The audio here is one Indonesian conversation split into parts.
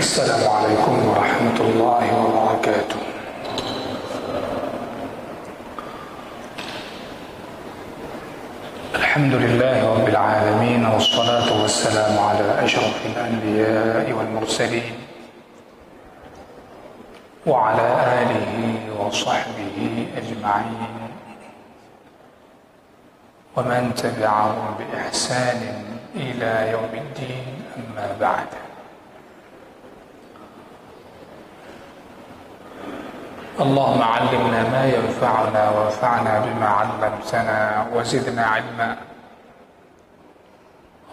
السلام عليكم ورحمة الله وبركاته. الحمد لله رب العالمين، والصلاة والسلام على أشرف الأنبياء والمرسلين وعلى آله وصحبه أجمعين ومن تبعهم بإحسان إلى يوم الدين، أما بعد. اللهم علمنا ما ينفعنا وانفعنا بما علمتنا وزدنا علما.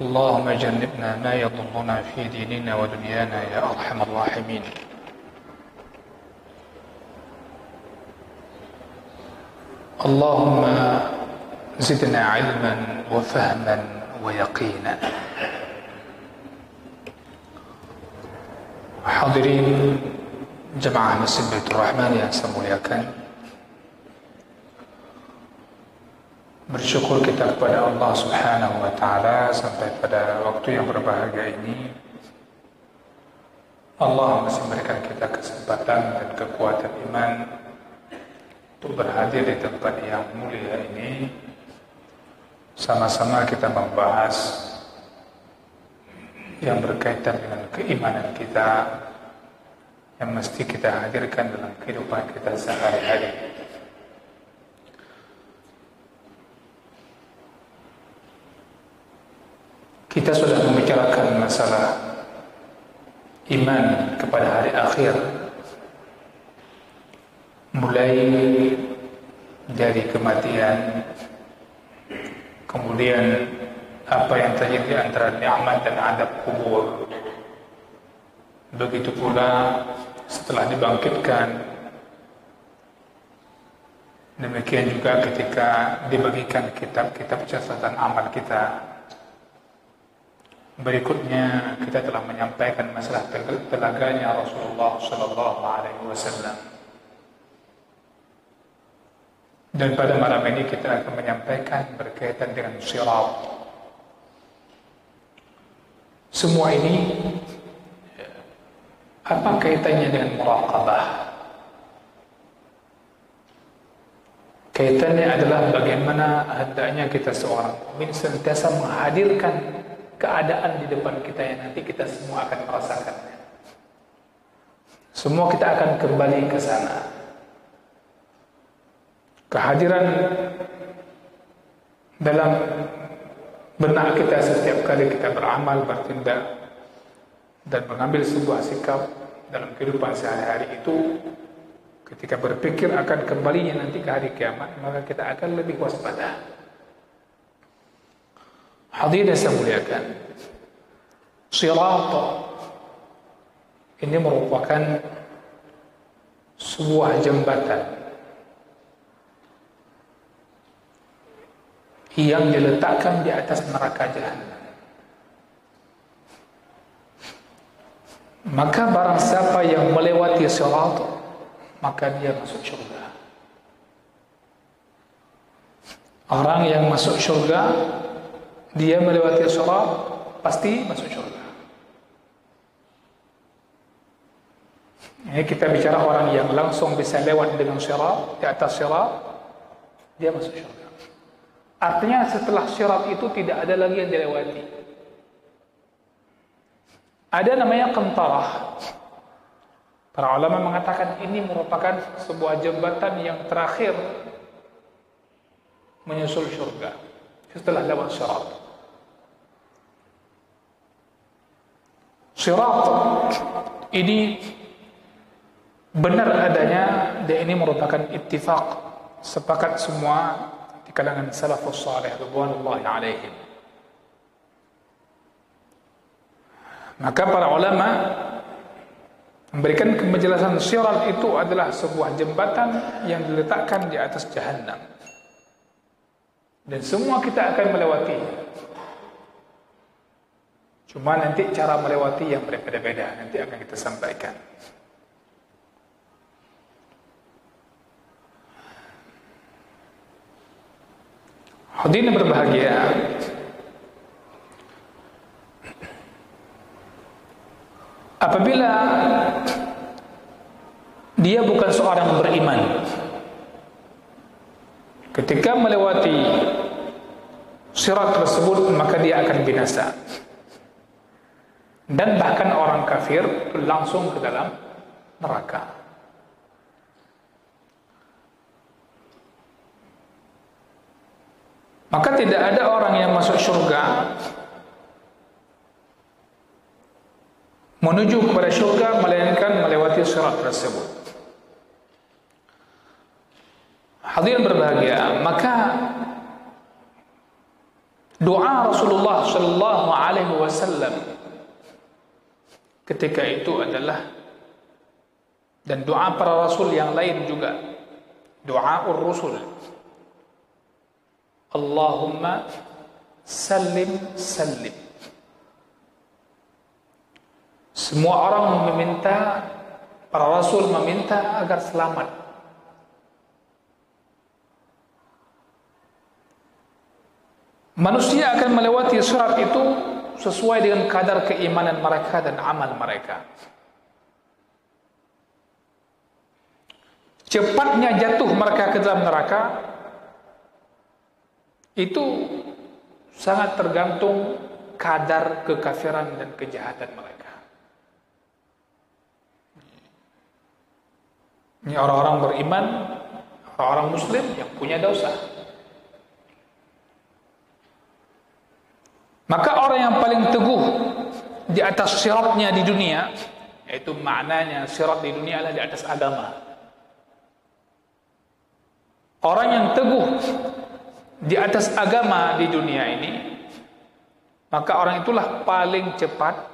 اللهم جنبنا ما يضرنا في ديننا ودنيانا يا أرحم الراحمين. اللهم زدنا علما وفهما ويقينا. Hadirin jemaah Masjid Baitur Rahman yang saya muliakan, bersyukur kita kepada Allah Subhanahu wa Ta'ala sampai pada waktu yang berbahagia ini. Allah masih memberikan kita kesempatan dan kekuatan iman untuk berhadir di tempat yang mulia ini. Sama-sama kita membahas yang berkaitan dengan keimanan kita yang mesti kita hadirkan dalam kehidupan kita sehari-hari. Kita sudah membicarakan masalah iman kepada hari akhir, mulai dari kematian, kemudian apa yang terjadi antara nikmat dan adab kubur. Begitu pula setelah dibangkitkan, demikian juga ketika dibagikan kitab-kitab catatan amal kita. Berikutnya kita telah menyampaikan masalah telaganya Rasulullah Sallallahu Alaihi Wasallam. Dan pada malam ini kita akan menyampaikan berkaitan dengan sirat. Semua ini apa kaitannya dengan muraqabah? Kaitannya adalah bagaimana hendaknya kita seorang mukmin sentiasa menghadirkan keadaan di depan kita yang nanti kita semua akan merasakannya. Semua kita akan kembali ke sana. Kehadiran dalam benak kita setiap kali kita beramal, bertindak dan mengambil sebuah sikap dalam kehidupan sehari-hari itu, ketika berpikir akan kembalinya nanti ke hari kiamat, maka kita akan lebih waspada. Hadirin yang saya muliakan, sirat ini merupakan sebuah jembatan yang diletakkan di atas neraka jahanam. Maka barang siapa yang melewati sirat, maka dia masuk syurga. Orang yang masuk syurga, dia melewati sirat, pasti masuk syurga. Ini kita bicara orang yang langsung bisa lewat dengan sirat, di atas sirat, dia masuk syurga. Artinya setelah sirat itu tidak ada lagi yang dilewati. Ada namanya qantarah. Para ulama mengatakan ini merupakan sebuah jembatan yang terakhir menyusul syurga setelah lewat sirat. Sirat ini benar adanya, dan ini merupakan ittifaq, sepakat semua di kalangan salafus salih ridwanullahi alaihim. Maka para ulama memberikan penjelasan sirat itu adalah sebuah jembatan yang diletakkan di atas jahanam, dan semua kita akan melewatinya. Cuma nanti cara melewati yang berbeda-beda, nanti akan kita sampaikan. Hadirin berbahagia, apabila dia bukan seorang yang beriman, ketika melewati sirat tersebut maka dia akan binasa. Dan bahkan orang kafir langsung ke dalam neraka. Maka tidak ada orang yang masuk surga menuju kepada surga melainkan melewati sirat tersebut. Hadirin berbahagia, maka doa Rasulullah sallallahu alaihi wasallam ketika itu adalah, dan doa para rasul yang lain juga, doaul rusul, Allahumma sallim sallim. Semua orang meminta, para rasul meminta agar selamat. Manusia akan melewati sirat itu sesuai dengan kadar keimanan mereka dan amal mereka. Cepatnya jatuh mereka ke dalam neraka itu sangat tergantung kadar kekafiran dan kejahatan mereka. Ini orang-orang beriman, orang-orang muslim yang punya dosa. Maka orang yang paling teguh di atas siratnya di dunia, yaitu maknanya sirat di dunia adalah di atas agama. Orang yang teguh di atas agama di dunia ini, maka orang itulah paling cepat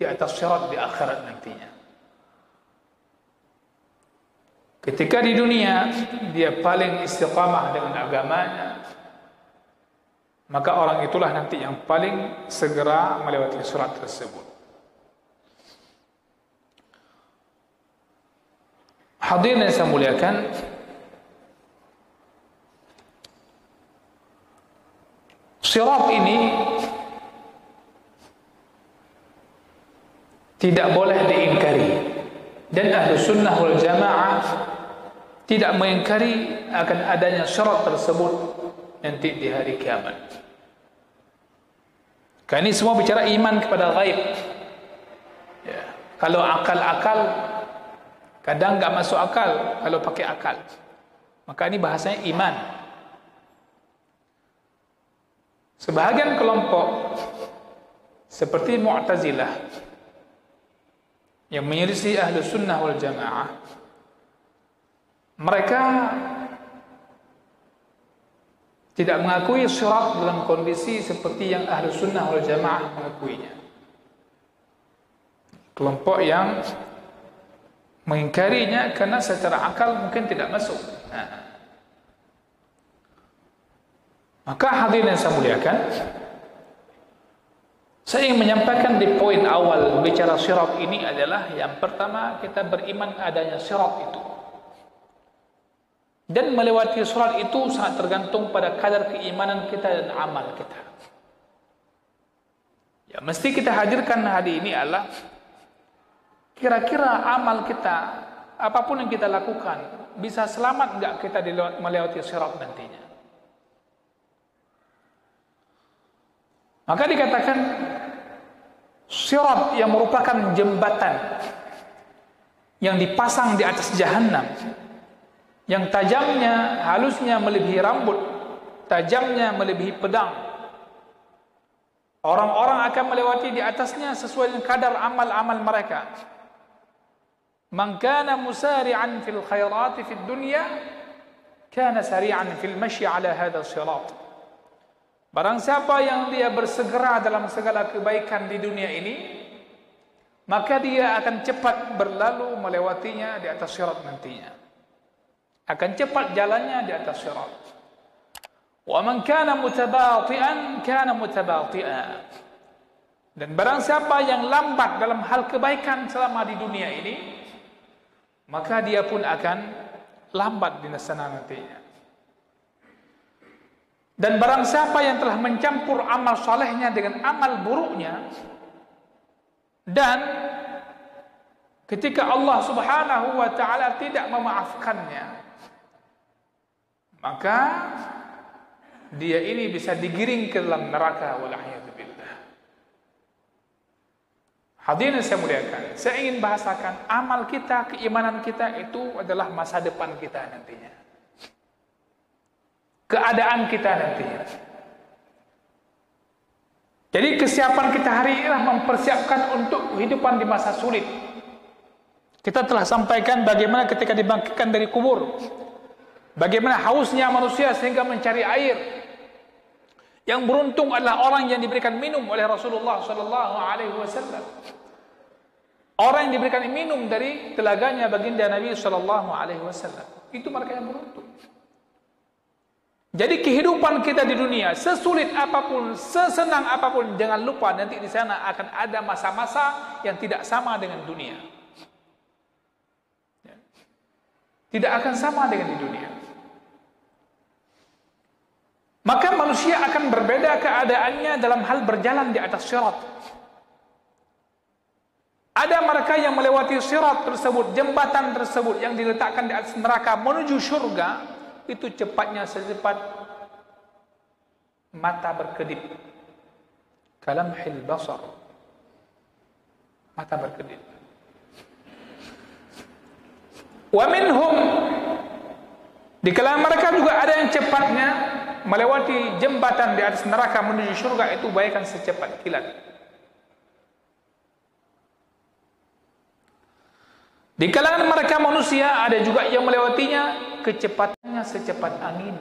di atas sirat di akhirat nantinya. Ketika di dunia dia paling istiqamah dengan agamanya, maka orang itulah nanti yang paling segera melewati sirat tersebut. Hadirin yang saya muliakan, sirat ini tidak boleh diingkari, dan ahlu sunnah wal jamaah tidak mengingkari akan adanya sirat tersebut nanti di hari kiamat. Karena ini semua bicara iman kepada ghaib. Ya. Kalau akal-akal kadang enggak masuk akal kalau pakai akal. Maka ini bahasanya iman. Sebahagian kelompok seperti Mu'tazilah yang menyelisih ahlu sunnah wal jamaah, mereka tidak mengakui sirat dalam kondisi seperti yang ahlu sunnah wal jamaah mengakuinya. Kelompok yang mengingkarinya karena secara akal mungkin tidak masuk. Maka hadirin yang saya muliakan, saya ingin menyampaikan di poin awal bicara sirat ini adalah, yang pertama, kita beriman adanya sirat itu. Dan melewati sirat itu sangat tergantung pada kadar keimanan kita dan amal kita. Ya, mesti kita hadirkan hari ini adalah kira-kira amal kita, apapun yang kita lakukan, bisa selamat enggak kita melewati sirat nantinya. Maka dikatakan sirat yang merupakan jembatan yang dipasang di atas jahanam, yang tajamnya, halusnya melebihi rambut, tajamnya melebihi pedang. Orang-orang akan melewati di atasnya sesuai dengan kadar amal-amal mereka. Man kana musari'an fil khairati fid dunya, kana sari'an fil mashyi ala hadha sirat. Barang siapa yang dia bersegera dalam segala kebaikan di dunia ini, maka dia akan cepat berlalu melewatinya di atas sirat nantinya. Akan cepat jalannya di atas sirat. Wa man kana mutabati'an kana mutabati'a. Dan barang siapa yang lambat dalam hal kebaikan selama di dunia ini, maka dia pun akan lambat di sana nantinya. Dan barang siapa yang telah mencampur amal solehnya dengan amal buruknya, Dan ketika Allah Subhanahu wa taala tidak memaafkannya, maka dia ini bisa digiring ke dalam neraka, wal'iyadzubillah. Hadirin saya muliakan, saya ingin bahasakan amal kita, keimanan kita itu adalah masa depan kita nantinya, keadaan kita nantinya. Jadi kesiapan kita hari ini adalah mempersiapkan untuk kehidupan di masa sulit. Kita telah sampaikan bagaimana ketika dibangkitkan dari kubur, bagaimana hausnya manusia sehingga mencari air. Yang beruntung adalah orang yang diberikan minum oleh Rasulullah sallallahu alaihi wasallam. Orang yang diberikan minum dari telaganya baginda Nabi sallallahu alaihi wasallam. Itu mereka yang beruntung. Jadi kehidupan kita di dunia, sesulit apapun, sesenang apapun, jangan lupa nanti di sana akan ada masa-masa yang tidak sama dengan dunia. Tidak akan sama dengan di dunia. Maka manusia akan berbeda keadaannya dalam hal berjalan di atas sirat. Ada mereka yang melewati sirat tersebut, jembatan tersebut yang diletakkan di atas neraka menuju surga, itu cepatnya secepat mata berkedip. Kalamhil basar. Mata berkedip. Wa minhum, di kalangan mereka juga ada yang cepatnya melewati jembatan di atas neraka menuju surga, itu bagaikan secepat kilat. Di kalangan mereka manusia ada juga yang melewatinya kecepatannya secepat angin.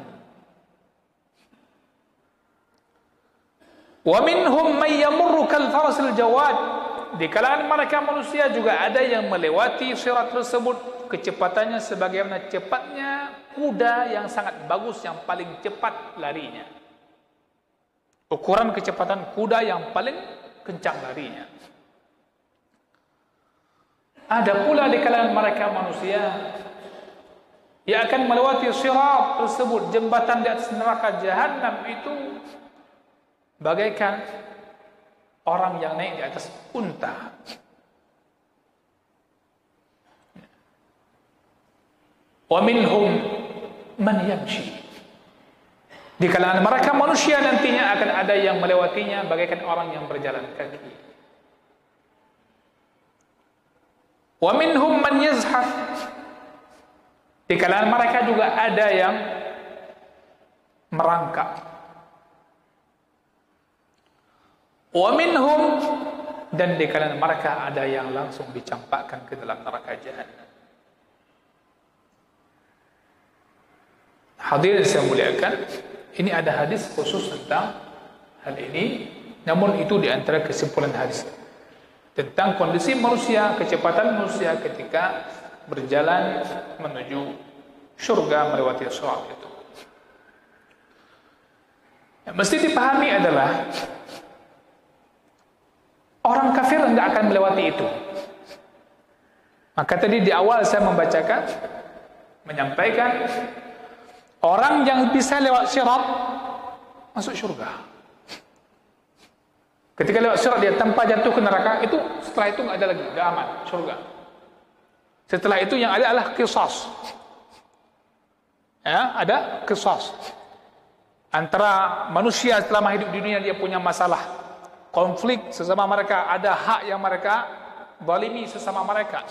Wa minhum may yamurru kal farasil jawad. Di kalangan mereka manusia juga ada yang melewati sirat tersebut kecepatannya sebagaimana cepatnya kuda yang sangat bagus, yang paling cepat larinya. Ukuran kecepatan kuda yang paling kencang larinya. Ada pula di kalangan mereka manusia yang akan melewati sirat tersebut, jembatan di atas neraka jahanam, itu bagaikan orang yang naik di atas unta. Wa minhum man yamshi. Di kalangan mereka manusia nantinya akan ada yang melewatinya bagaikan orang yang berjalan kaki. Wa minhum man yazhaf. Di kalangan mereka juga ada yang merangkak. Wa minhum, dan di kalangan mereka ada yang langsung dicampakkan ke dalam neraka jahanam. Hadirin saya muliakan, ini ada hadis khusus tentang hal ini, namun itu di antara kesimpulan hadis tentang kondisi manusia, kecepatan manusia ketika berjalan menuju surga melewati sirat itu. Yang mesti dipahami adalah orang kafir tidak akan melewati itu. Maka tadi di awal saya membacakan, menyampaikan orang yang bisa lewat sirat masuk surga. Ketika lewat sirat dia tanpa jatuh ke neraka, itu setelah itu nggak ada lagi, nggak aman, surga. Setelah itu yang ada adalah qisas. Ya, ada qisas. Antara manusia selama hidup di dunia dia punya masalah, konflik sesama mereka, ada hak yang mereka zalimi sesama mereka.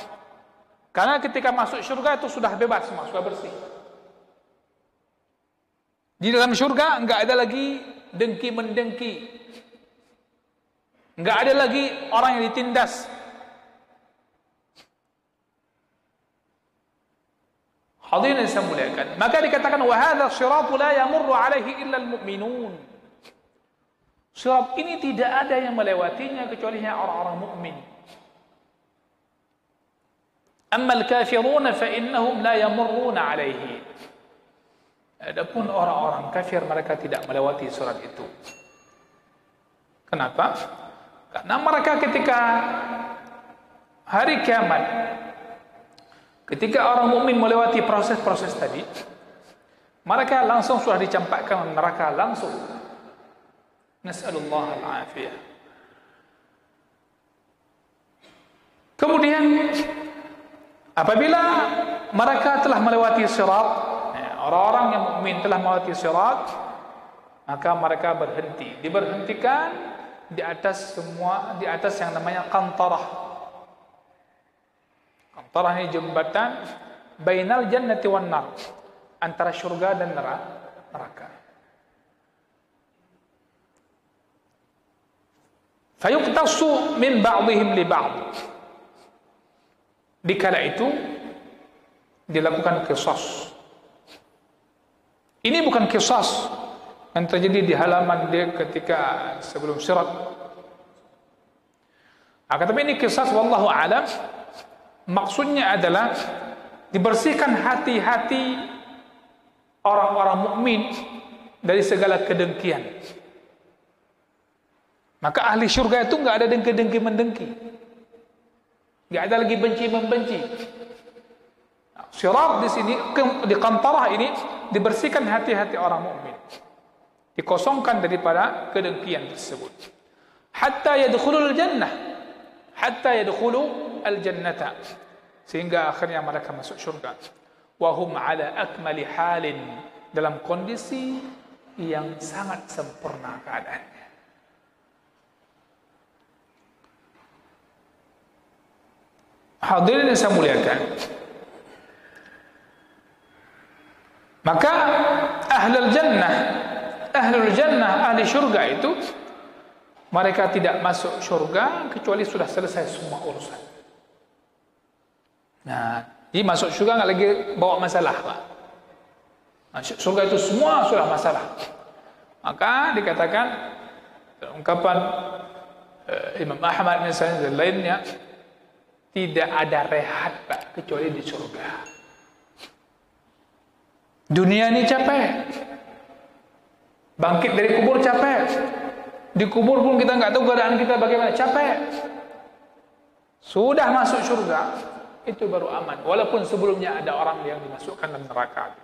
Karena ketika masuk surga itu sudah bebas semua, sudah bersih. Di dalam surga enggak ada lagi dengki-mendengki. Enggak ada lagi orang yang ditindas. Hadirin yang saya muliakan, maka dikatakan wa hadza siratu la yamurru alaihi illa almu'minun. Sirat ini tidak ada yang melewatinya kecuali orang-orang mukmin. Amma al-kafirun fa innahum la yamurruna alaihi. Adapun orang-orang kafir mereka tidak melewati surat itu. Kenapa? Karena mereka ketika hari kiamat, ketika orang mukmin melewati proses-proses tadi, mereka langsung sudah dicampakkan neraka langsung. Nas'alullah al-afiyah. Kemudian apabila mereka telah melewati sirat, orang-orang yang mukmin telah melewati sirat, maka mereka berhenti, diberhentikan di atas yang namanya qantarah. Qantarah ini jembatan bainal jannati wan nar, antara syurga dan neraka. Fayuqtasu min ba'dihim li ba'd. Dikala itu dilakukan qisas. Ini bukan qisas yang terjadi di halaman dia ketika sebelum sirat. Tapi ini qisas wallahu a'lam. Maksudnya adalah dibersihkan hati-hati orang-orang mukmin dari segala kedengkian. Maka ahli syurga itu enggak ada dengki-dengki mendengki. Enggak ada lagi benci-membenci. Sirat di sini, di qantarah ini dibersihkan hati-hati orang mukmin. Dikosongkan daripada kedengkian tersebut. Hatta yadkhulul jannah. Hatta yadkhulu al-jannata. Sehingga akhirnya mereka masuk syurga. Wa hum ala akmali halin, dalam kondisi yang sangat sempurna keadaannya. Hadirin yang saya muliakan, maka ahlul jannah, ahli syurga itu mereka tidak masuk syurga kecuali sudah selesai semua urusan. Nah, jadi masuk syurga nggak lagi bawa masalah, Pak. Masuk syurga itu semua sudah masalah. Maka dikatakan ungkapan Imam Ahmad misalnya dan lainnya, tidak ada rehat, Pak, kecuali di surga. Dunia ini capek. Bangkit dari kubur capek. Di kubur pun kita nggak tahu keadaan kita bagaimana, capek. Sudah masuk surga, itu baru aman. Walaupun sebelumnya ada orang yang dimasukkan dalam neraka.